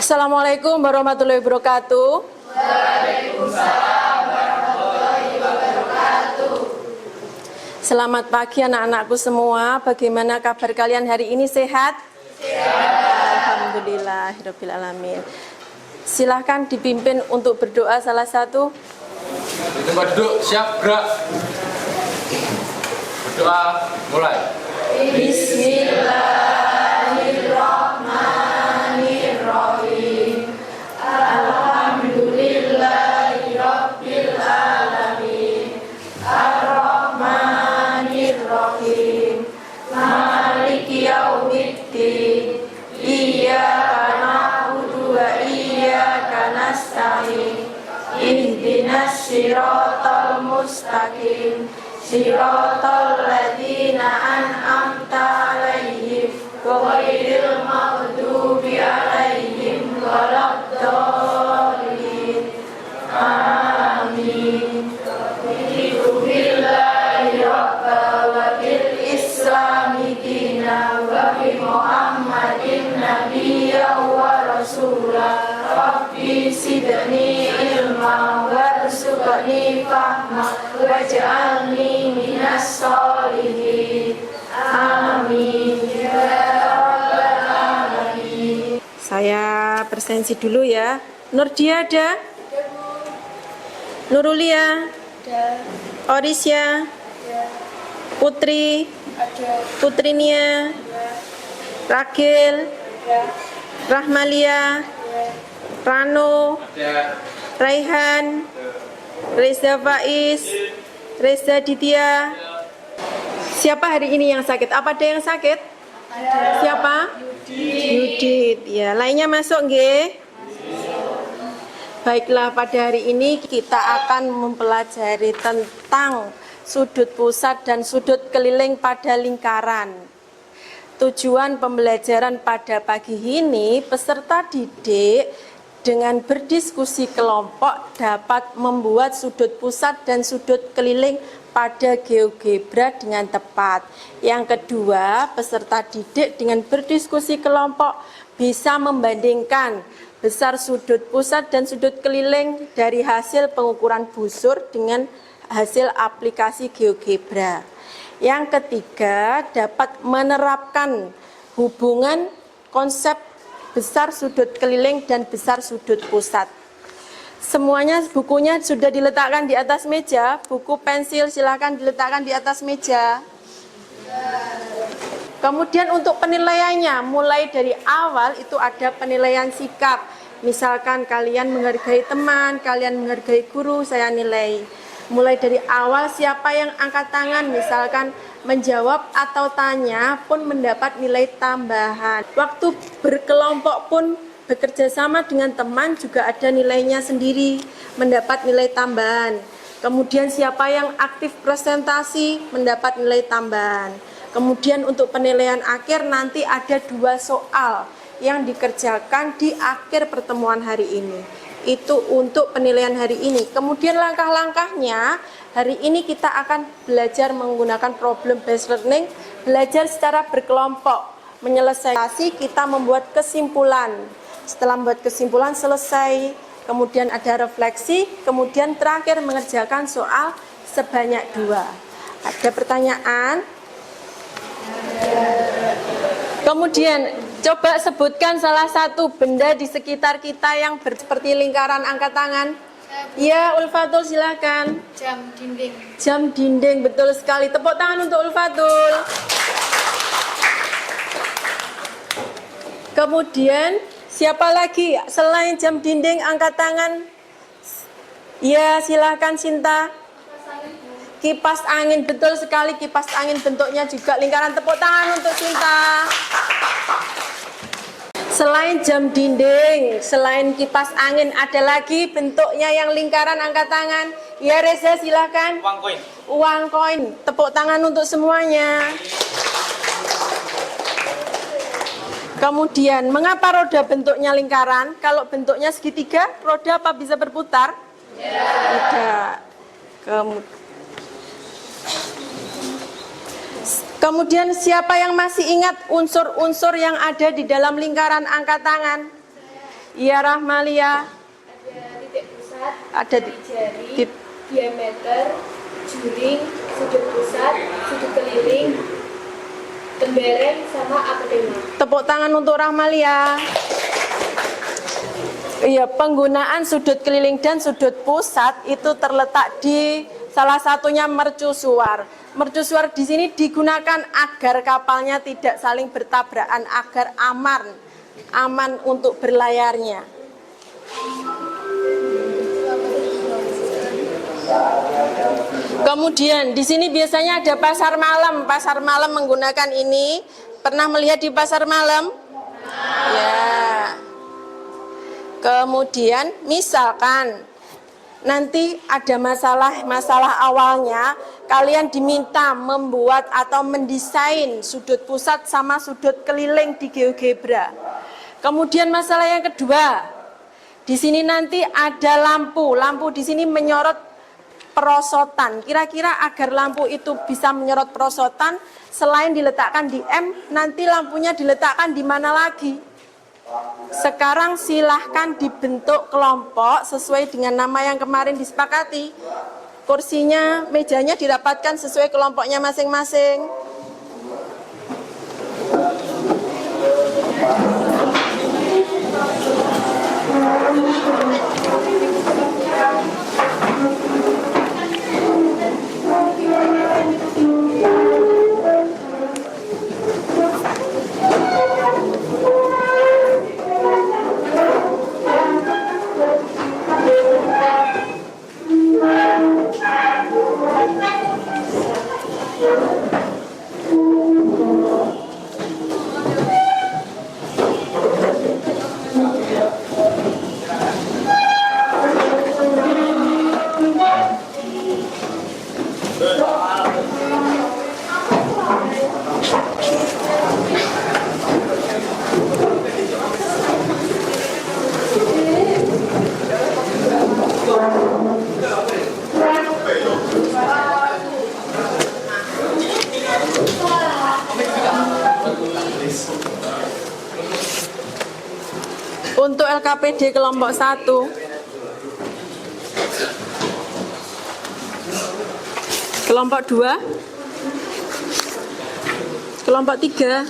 Assalamualaikum warahmatullahi wabarakatuh. Waalaikumsalam warahmatullahi wabarakatuh. Selamat pagi anak-anakku semua. Bagaimana kabar kalian hari ini, sehat? Sehat. Alhamdulillahirabbil alamin. Silahkan dipimpin untuk berdoa salah satu. Di tempat duduk, siap, gerak. Berdoa, mulai. Bismillahirrahmanirrahim. Alhamdulillahirabbil alamin. Ar-Rahmanir-Rahim. Maliki yaumiddin. Iyyaka na'budu wa iyyaka nasta'in. Ihdinas siratal mustaqim. Siratal ladzina an'amta 'alaihim ghairil maghdubi 'alaihim waladdallin. Amin. Raditu billahi rabba wa bil islami dina wa bi Muhammadin nabiyya wa rasula. Rabbi zidni ilma warzuqni fahma waj'alni minas sholihin. Amin ya rabbal alamin. Saya presensi dulu ya. Nurdia ada? Nurulia? Orisya? Putri? Putrinia? Ragil? Rahmalia? Rano? Raihan? Reza Faiz? Reza Ditya? Siapa hari ini yang sakit? Apa ada yang sakit? Siapa? Yudit. Ya, lainnya masuk nggih? Baiklah, pada hari ini kita akan mempelajari tentang sudut pusat dan sudut keliling pada lingkaran. Tujuan pembelajaran pada pagi ini, peserta didik dengan berdiskusi kelompok dapat membuat sudut pusat dan sudut keliling pada GeoGebra dengan tepat. Yang kedua, peserta didik dengan berdiskusi kelompok bisa membandingkan besar sudut pusat dan sudut keliling dari hasil pengukuran busur dengan hasil aplikasi GeoGebra. Yang ketiga, dapat menerapkan hubungan konsep besar sudut keliling dan besar sudut pusat. Semuanya bukunya sudah diletakkan di atas meja. Buku, pensil silakan diletakkan di atas meja. Kemudian untuk penilaiannya, mulai dari awal itu ada penilaian sikap. Misalkan kalian menghargai teman, kalian menghargai guru, saya nilai. Mulai dari awal siapa yang angkat tangan, misalkan menjawab atau tanya pun mendapat nilai tambahan. Waktu berkelompok pun bekerja sama dengan teman juga ada nilainya sendiri, mendapat nilai tambahan. Kemudian siapa yang aktif presentasi mendapat nilai tambahan. Kemudian untuk penilaian akhir nanti ada 2 soal yang dikerjakan di akhir pertemuan hari ini. Itu untuk penilaian hari ini. Kemudian langkah-langkahnya, hari ini kita akan belajar menggunakan problem based learning, belajar secara berkelompok. Menyelesaikan, kita membuat kesimpulan. Setelah membuat kesimpulan selesai, kemudian ada refleksi, kemudian terakhir mengerjakan soal sebanyak 2. Ada pertanyaan? Kemudian coba sebutkan salah satu benda di sekitar kita yang seperti lingkaran, angkat tangan. Ya, Ulfatul silakan. Jam dinding. Jam dinding, betul sekali. Tepuk tangan untuk Ulfatul. Kemudian siapa lagi selain jam dinding, angkat tangan. Ya, silakan Sinta. Kipas angin, betul sekali, kipas angin bentuknya juga lingkaran. Tepuk tangan untuk Sinta. Selain jam dinding, selain kipas angin, ada lagi bentuknya yang lingkaran, angkat tangan. Ya Reza silahkan. Uang koin. Uang koin, tepuk tangan untuk semuanya. Kemudian, mengapa roda bentuknya lingkaran? Kalau bentuknya segitiga, roda apa bisa berputar? Tidak. Kemudian siapa yang masih ingat unsur-unsur yang ada di dalam lingkaran, angkat tangan. Iya Rahmalia. Ada titik pusat, Ada jari, diameter, juring, sudut pusat, sudut keliling, tembereng, sama apodema. Tepuk tangan untuk Rahmalia. Iya, penggunaan sudut keliling dan sudut pusat itu terletak di salah satunya mercusuar. Mercusuar di sini digunakan agar kapalnya tidak saling bertabrakan, agar aman untuk berlayarnya. Kemudian di sini biasanya ada pasar malam. Pasar malam menggunakan ini. Pernah melihat di pasar malam? Ya. Kemudian misalkan nanti ada masalah awalnya, kalian diminta membuat atau mendesain sudut pusat sama sudut keliling di GeoGebra. Kemudian masalah yang kedua, di sini nanti ada lampu di sini menyorot perosotan. Kira-kira agar lampu itu bisa menyorot perosotan, selain diletakkan di M, nanti lampunya diletakkan di mana lagi? Sekarang silahkan dibentuk kelompok sesuai dengan nama yang kemarin disepakati. Kursinya, mejanya dirapatkan sesuai kelompoknya masing-masing. Untuk LKPD kelompok 1, kelompok 2, kelompok 3,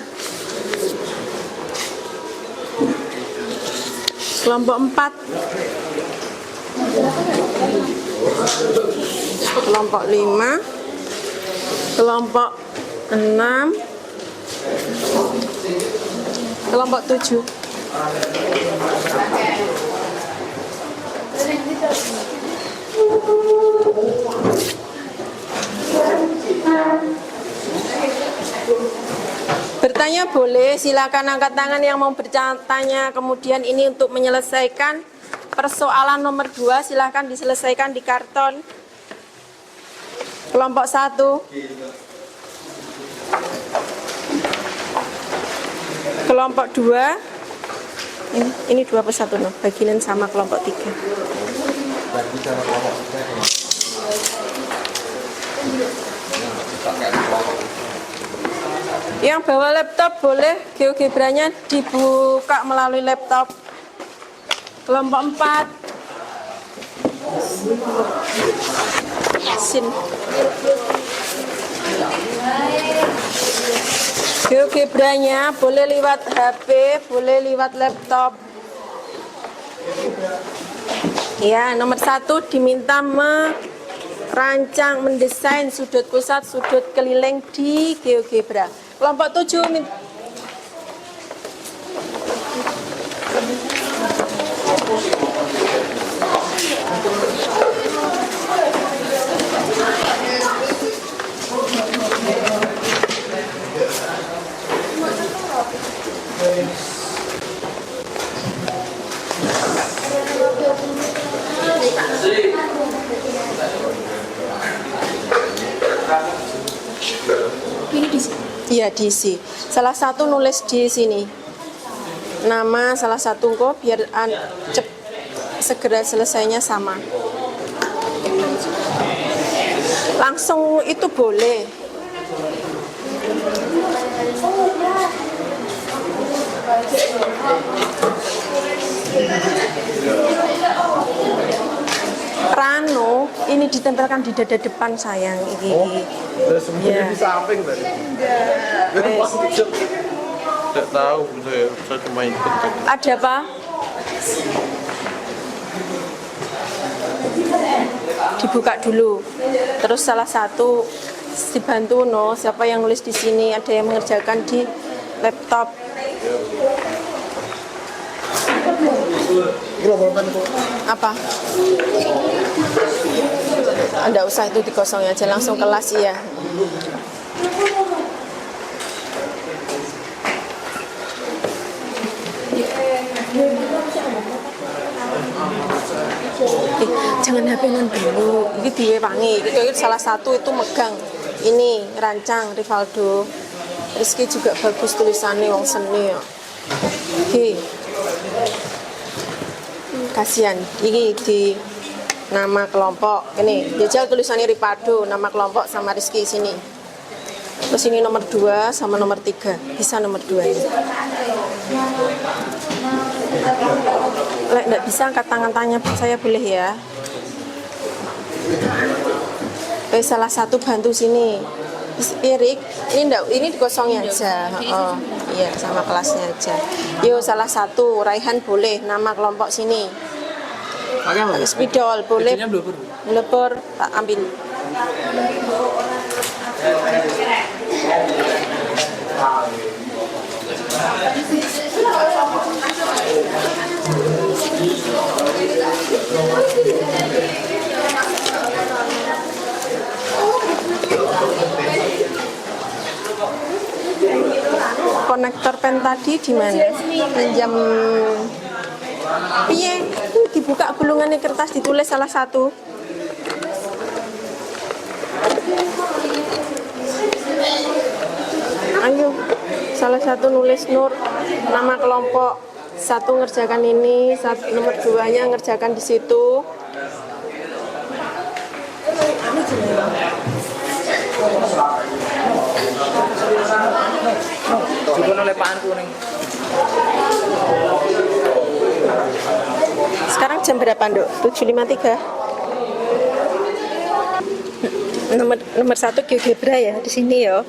kelompok 4, kelompok 5, kelompok 6, kelompok 7. Bertanya boleh, silakan angkat tangan yang mau bertanya. Kemudian ini untuk menyelesaikan persoalan nomor 2, silakan diselesaikan di karton. Kelompok 1. Kelompok 2. Ini 2 per 1 no, bagian sama kelompok 3. Yang bawa laptop boleh GeoGebra-nya dibuka melalui laptop. Kelompok 4. Sin. GeoGebra-nya boleh lewat HP, boleh lewat laptop. Ya, nomor 1 diminta merancang, mendesain sudut pusat, sudut keliling di GeoGebra. Kelompok 7 Iya, diisi. Salah satu nulis di sini nama salah satu kok biar segera selesainya sama. Langsung itu boleh. Rano ini ditempelkan di dada depan sayang iki. Semuanya di samping tadi. Tidak tahu saya cuma ikut. Ada apa? Dibuka dulu. Terus salah satu dibantu no, siapa yang nulis di sini, ada yang mengerjakan di laptop. Apa? Anda usah itu dikosongin aja, langsung kelas ya. Jangan HP-an dulu. Ini diwewangi. Itu salah satu itu megang. Ini rancang Rivaldo. Rizky juga bagus tulisannya wong seni ya. Oke. Kasihan. Ini di nama kelompok. Ini jajal tulisannya Rivaldo, nama kelompok sama Rizky sini. Terus ini nomor 2 sama nomor 3. Bisa nomor 2 ini. Lek enggak bisa angkat tangan tanya saya boleh ya. Salah satu bantu sini. Erik, ini dikosongin aja. Oh, iya sama kelasnya aja. Yo salah satu Raihan boleh nama kelompok sini. Spidol boleh. Melebur tak ambil. Konektor pen tadi di mana? Pinjam. Piye? Dibuka gulungannya kertas ditulis salah satu. Ayo, salah satu nulis Nur, nama kelompok. Satu ngerjakan ini, nomor 2-nya ngerjakan di situ. Juga oleh Pak Kuning. Sekarang jam berapa, Nduk? 7.53. Nomor 1 GeoGebra ya di sini ya.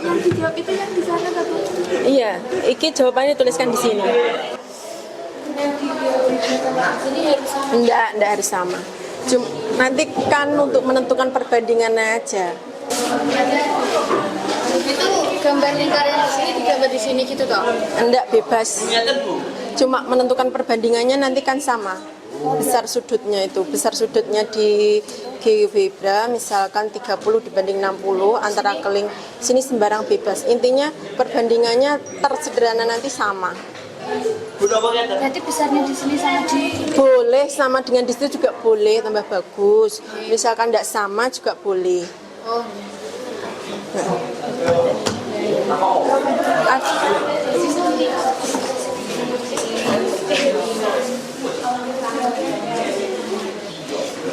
Yang dijawab itu yang di sana satu. Iya, iki jawabannya tuliskan di sini. Yang dijawab sini harus sama. Enggak harus sama. Cuma nanti kan untuk menentukan perbandingannya aja. Itu gambar lingkaran di sini digambar di sini gitu toh. Enggak bebas. Cuma menentukan perbandingannya nanti kan sama. Besar sudutnya itu, besar sudutnya di GeoGebra misalkan 30 dibanding 60 antara keling sini sembarang bebas. Intinya perbandingannya tersederhana nanti sama. Berarti besarnya di sini sama di Boleh sama dengan di situ juga boleh tambah bagus. Misalkan tidak sama juga boleh. oh.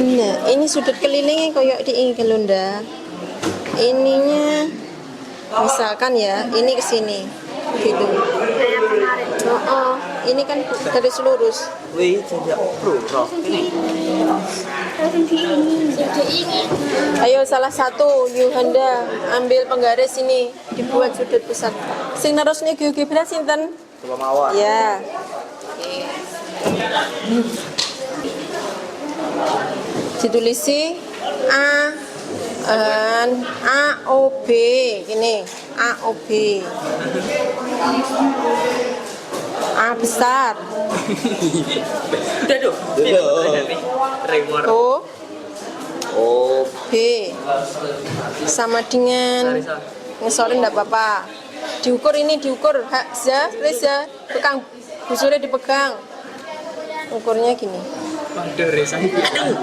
Nah, ini sudut kelilingnya koyok di Ingelunda. Ininya misalkan ya, ini ke sini. Gitu. Oh, ini kan garis lurus. Wih, tidak pro. Ayo salah satu Yuhanda ambil penggaris ini dibuat sudut besar. Sing nerusnya GeoGebra sinten? Coba mawar. Ya. Ditulisi A O B ini A O B. A besar. Udah dong. Remor. O B sama dengan ngesorin enggak apa-apa. Diukur ini diukur. Za, Reza, pegang busurnya dipegang. Ukurnya gini. Waduh, Reza. Aduh.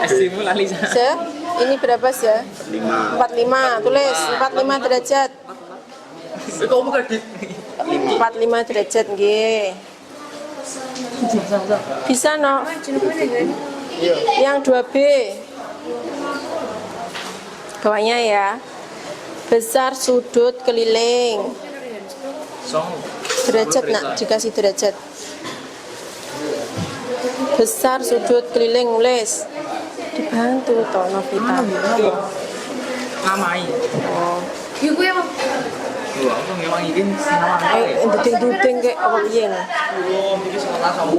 Estimu lali. Za, ini berapa Za? 45. Tulis 45 derajat. Kok bukan di 45 derajat nggih. Bisa no? Yang 2B. Bawahnya ya. Besar sudut keliling. song. Derajat nak dikasih derajat. Besar sudut keliling nulis. Dibantu toh Novita. Ngamai. Oh. Yuk gue emang. Lho, aku ngemang iki sinawang. Duding-duding kayak apa piye ngono. Oh, iki sekolah sama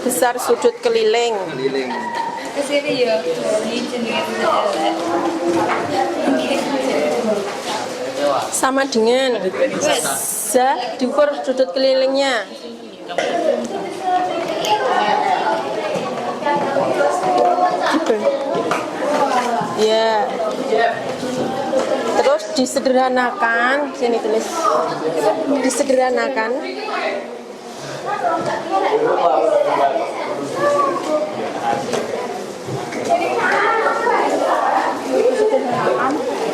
Besar sudut keliling. keliling. Kesini ya. Ini jenenge Sama dengan diukur sudut kelilingnya. Gitu. Ya. Terus disederhanakan, sini tulis. Disederhanakan.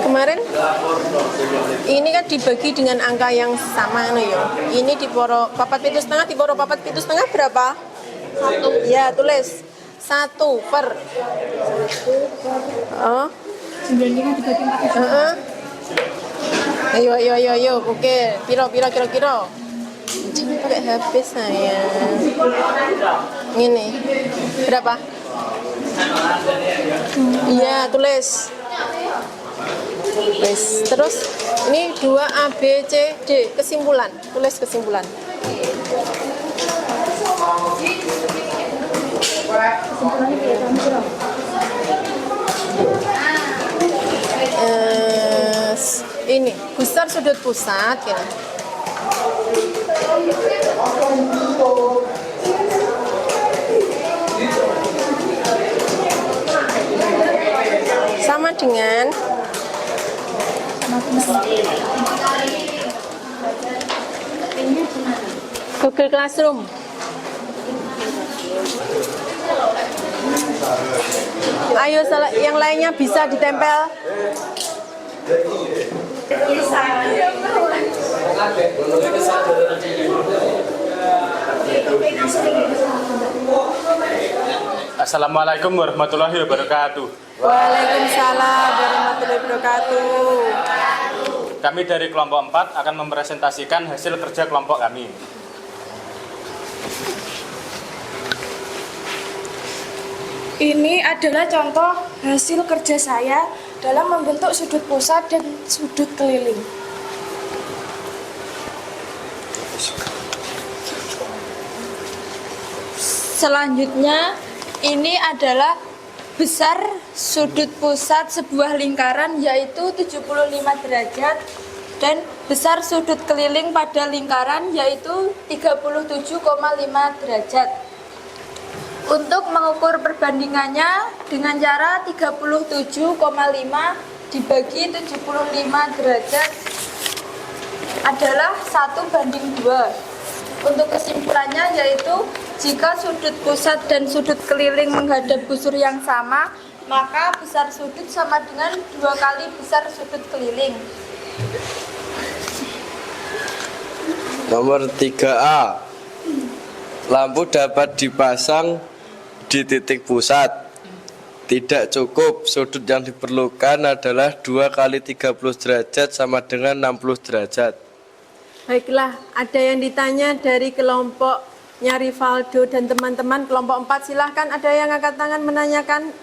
Kemarin ini kan dibagi dengan angka yang sama no ya. Ini di poro 4,5 di poro 4,5 berapa? 1. Ya, tulis 1 per. Oh. 95 dibagi 4. Heeh. Ayo. Oke, piro. Jangan pakai HP saya. Ini berapa? Iya, tulis. Terus ini 2 A B C D kesimpulan. Tulis kesimpulan. Ini besar sudut pusat ya. Sama dengan Google Classroom. Ayo, yang lainnya bisa ditempel. Assalamualaikum warahmatullahi wabarakatuh. Waalaikumsalam warahmatullahi wabarakatuh. Kami dari kelompok 4 akan mempresentasikan hasil kerja kelompok kami. Ini adalah contoh hasil kerja saya dalam membentuk sudut pusat dan sudut keliling. Selanjutnya, ini adalah besar sudut pusat sebuah lingkaran yaitu 75 derajat dan besar sudut keliling pada lingkaran yaitu 37,5 derajat. Untuk mengukur perbandingannya dengan cara 37,5 dibagi 75 derajat adalah 1:2. Untuk kesimpulannya yaitu jika sudut pusat dan sudut keliling menghadap busur yang sama, maka besar sudut sama dengan 2 kali besar sudut keliling. Nomor 3A. Lampu dapat dipasang di titik pusat. Tidak cukup, sudut yang diperlukan adalah 2 kali 30 derajat sama dengan 60 derajat. Baiklah, ada yang ditanya dari kelompoknya Rivaldo dan teman-teman kelompok 4, silahkan ada yang angkat tangan menanyakan.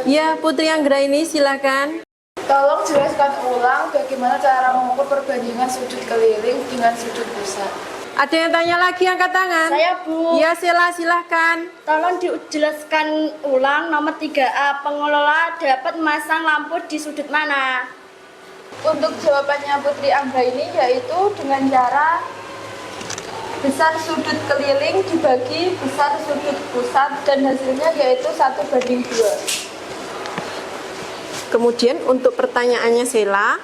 Ya, Putri Anggraini silahkan. Tolong jelaskan ulang bagaimana cara mengukur perbandingan sudut keliling dengan sudut pusat. Ada yang tanya lagi angkat tangan? Saya, Bu. Ya, silahkan. Tolong dijelaskan ulang nomor 3A. Pengelola dapat memasang lampu di sudut mana? Untuk jawabannya Putri Angga ini yaitu dengan cara besar sudut keliling dibagi besar sudut pusat dan hasilnya yaitu 1:2. Kemudian untuk pertanyaannya Sela,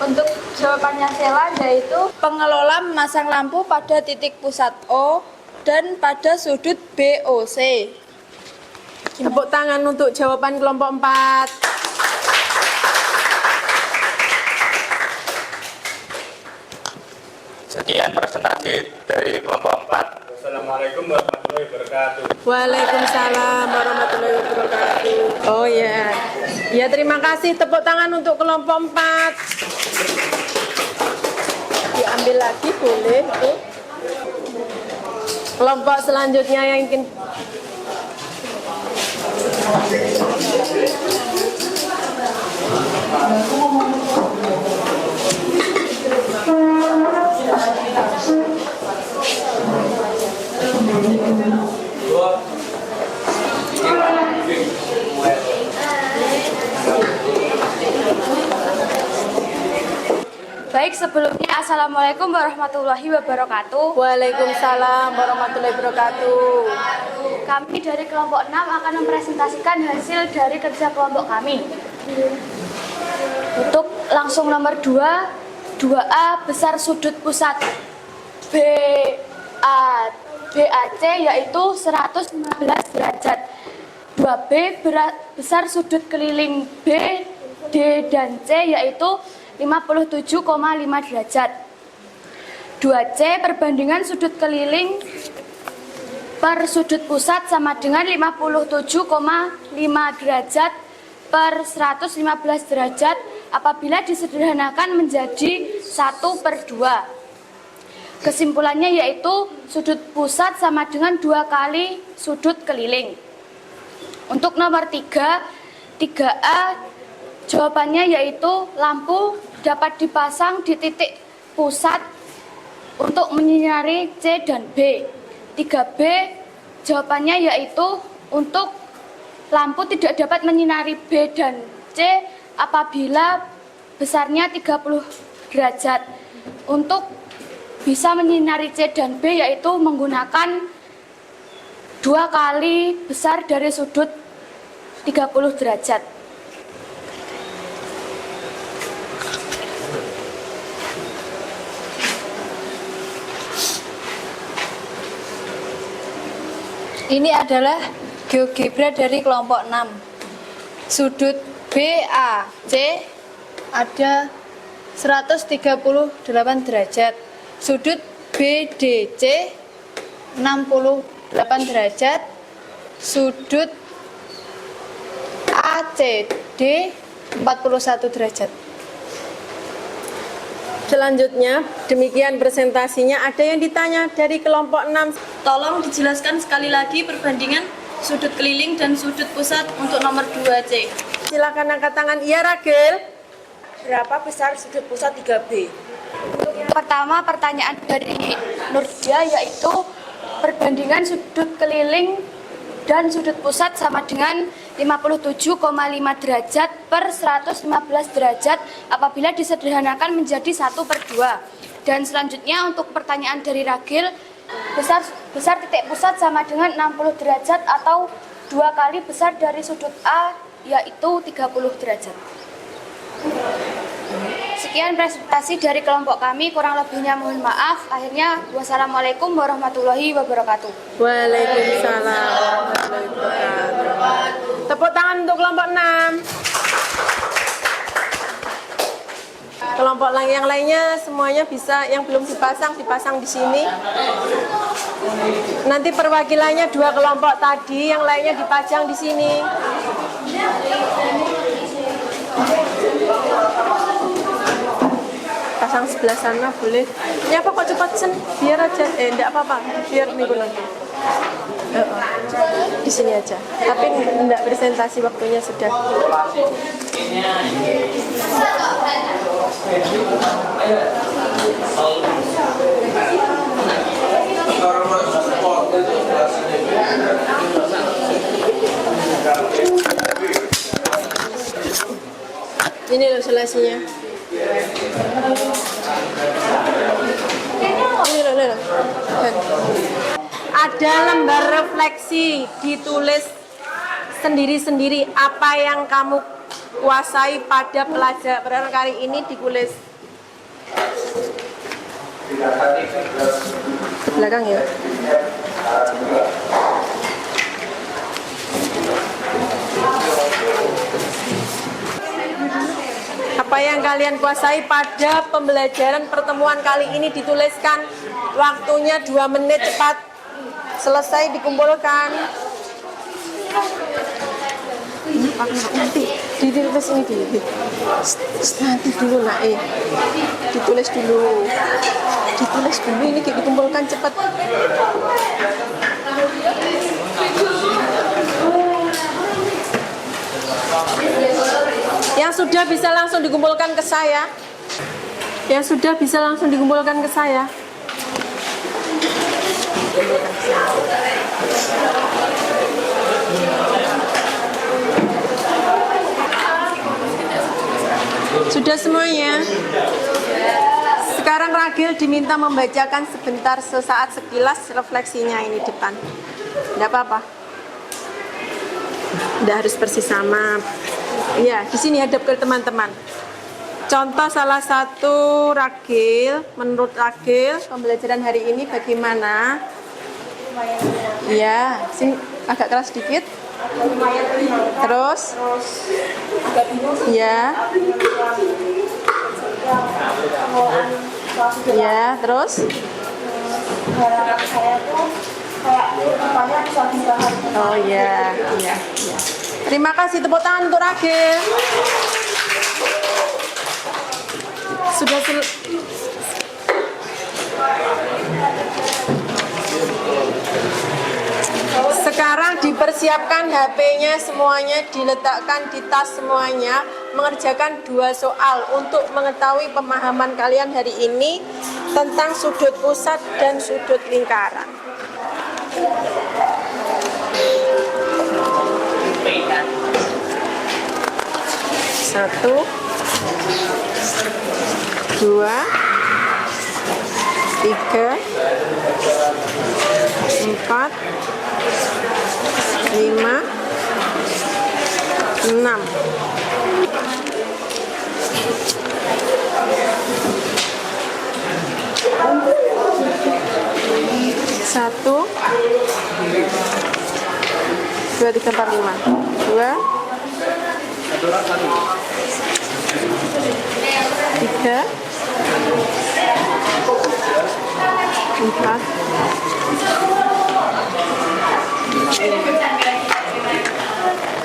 untuk jawabannya Sela yaitu pengelola memasang lampu pada titik pusat O dan pada sudut BOC. tepuk tangan untuk jawaban kelompok 4. Sekian presentasi dari kelompok 4. Assalamualaikum warahmatullahi wabarakatuh. Waalaikumsalam warahmatullahi wabarakatuh. Oh ya. Ya, terima kasih. Tepuk tangan untuk kelompok 4. Diambil lagi boleh, Bu. Kelompok selanjutnya yang ingin Baik, sebelumnya Assalamualaikum warahmatullahi wabarakatuh. Waalaikumsalam warahmatullahi wabarakatuh. Kami dari kelompok 6 akan mempresentasikan hasil dari kerja kelompok kami. Untuk langsung nomor 2, 2A besar sudut pusat BAC yaitu 115 derajat. 2B besar sudut keliling B, D, dan C yaitu 57,5 derajat. 2C perbandingan sudut keliling per sudut pusat sama dengan 57,5 derajat per 115 derajat apabila disederhanakan menjadi 1/2. Kesimpulannya yaitu sudut pusat sama dengan 2 kali sudut keliling. Untuk nomor 3, 3A jawabannya yaitu lampu dapat dipasang di titik pusat untuk menyinari C dan B. 3B jawabannya yaitu untuk lampu tidak dapat menyinari B dan C apabila besarnya 30 derajat. Untuk bisa menyinari C dan B yaitu menggunakan 2 kali besar dari sudut 30 derajat. Ini adalah GeoGebra dari kelompok 6. Sudut BAC ada 138 derajat. Sudut BDC 68 derajat. Sudut ACD 41 derajat. selanjutnya, demikian presentasinya. Ada yang ditanya dari kelompok 6. Tolong dijelaskan sekali lagi perbandingan sudut keliling dan sudut pusat untuk nomor 2C. Silakan angkat tangan. Iya, Ragil. Berapa besar sudut pusat 3B? Untuk yang pertama pertanyaan dari Nurdia yaitu perbandingan sudut keliling dan sudut pusat sama dengan 57,5 derajat per 115 derajat apabila disederhanakan menjadi 1/2. Dan selanjutnya untuk pertanyaan dari Ragil, besar titik pusat sama dengan 60 derajat atau 2 kali besar dari sudut A yaitu 30 derajat. Sekian presentasi dari kelompok kami, kurang lebihnya mohon maaf. Akhirnya, wassalamualaikum warahmatullahi wabarakatuh. Waalaikumsalam warahmatullahi wabarakatuh. Tepuk tangan untuk kelompok 6. Kelompok yang lainnya semuanya bisa, yang belum dipasang di sini. Nanti perwakilannya 2 kelompok tadi, yang lainnya dipajang di sini. Pasang sebelah sana boleh. Ini apa kok cepat sen? Biar aja, enggak apa-apa. Biar minggu nanti. Di sini aja. Tapi enggak presentasi, waktunya sudah. Ini loh selasinya. Ini loh. Ada lembar refleksi, ditulis sendiri-sendiri apa yang kamu kuasai pada pelajaran kali ini ditulis. Ke belakang ya. Apa yang kalian kuasai pada pembelajaran pertemuan kali ini dituliskan. Waktunya 2 menit, cepat. Selesai dikumpulkan. Nanti ditulis ini dulu. Nanti dulu nak. Ditulis dulu. Ditulis dulu ini dikumpulkan cepat. Yang sudah bisa langsung dikumpulkan ke saya. Yang sudah bisa langsung dikumpulkan ke saya. Sudah semuanya? Sekarang Ragil diminta membacakan sebentar sesaat sekilas refleksinya ini depan. Tidak apa-apa. Tidak harus persis sama. Ya, di sini hadap ke teman-teman. Contoh salah satu Ragil, menurut Ragil pembelajaran hari ini bagaimana? Ya, sini agak keras sedikit. Terus, ya, ya, terus. Oh ya, ya, ya. Terima kasih, tepuk tangan untuk Ragil. Sudah Sekarang dipersiapkan HP-nya semuanya, diletakkan di tas semuanya, mengerjakan 2 soal untuk mengetahui pemahaman kalian hari ini tentang sudut pusat dan sudut lingkaran. Satu, 2, 3, 4, 5, 6. Satu, 2, 3, 4, 5. 2, 3, 4.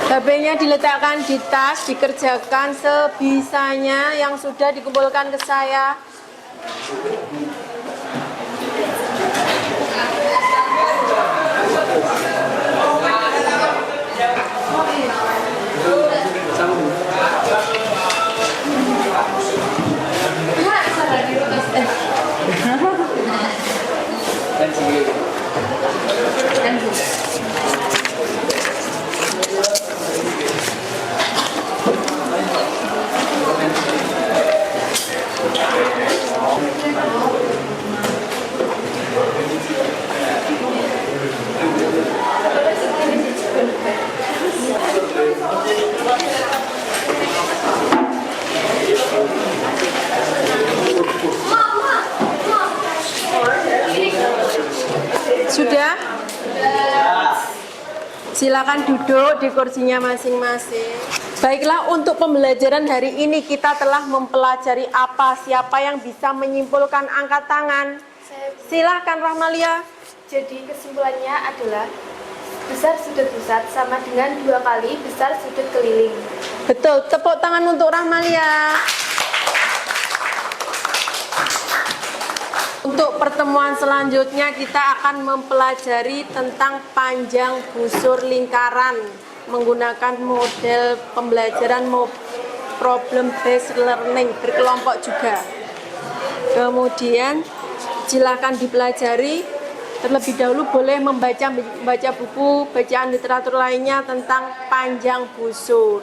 HP-nya diletakkan di tas, dikerjakan sebisanya yang sudah dikumpulkan ke saya. Sudah? Silakan duduk di kursinya masing-masing. Baiklah, untuk pembelajaran hari ini kita telah mempelajari apa, siapa yang bisa menyimpulkan angkat tangan. Silakan Rahmalia. Jadi kesimpulannya adalah besar sudut pusat sama dengan 2 kali besar sudut keliling. Betul, tepuk tangan untuk Rahmalia. Untuk pertemuan selanjutnya kita akan mempelajari tentang panjang busur lingkaran menggunakan model pembelajaran problem based learning berkelompok juga. Kemudian silakan dipelajari. Terlebih dahulu boleh membaca buku bacaan literatur lainnya tentang panjang busur.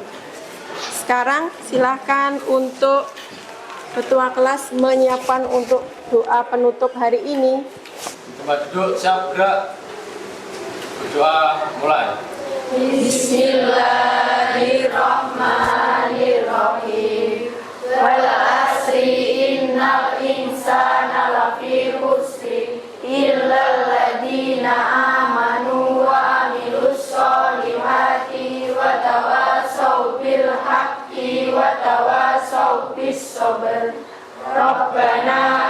Sekarang silakan untuk ketua kelas menyiapkan untuk doa penutup hari ini. Tempat duduk, siap gerak. Berdoa mulai. Bismillahirrahmanirrahim. Wal asri innal insana lafi khusri illal ladzina amanu wa amilus sholihati wa tawasaw bil haqqi wa tawasaw bis sabr. Rabbana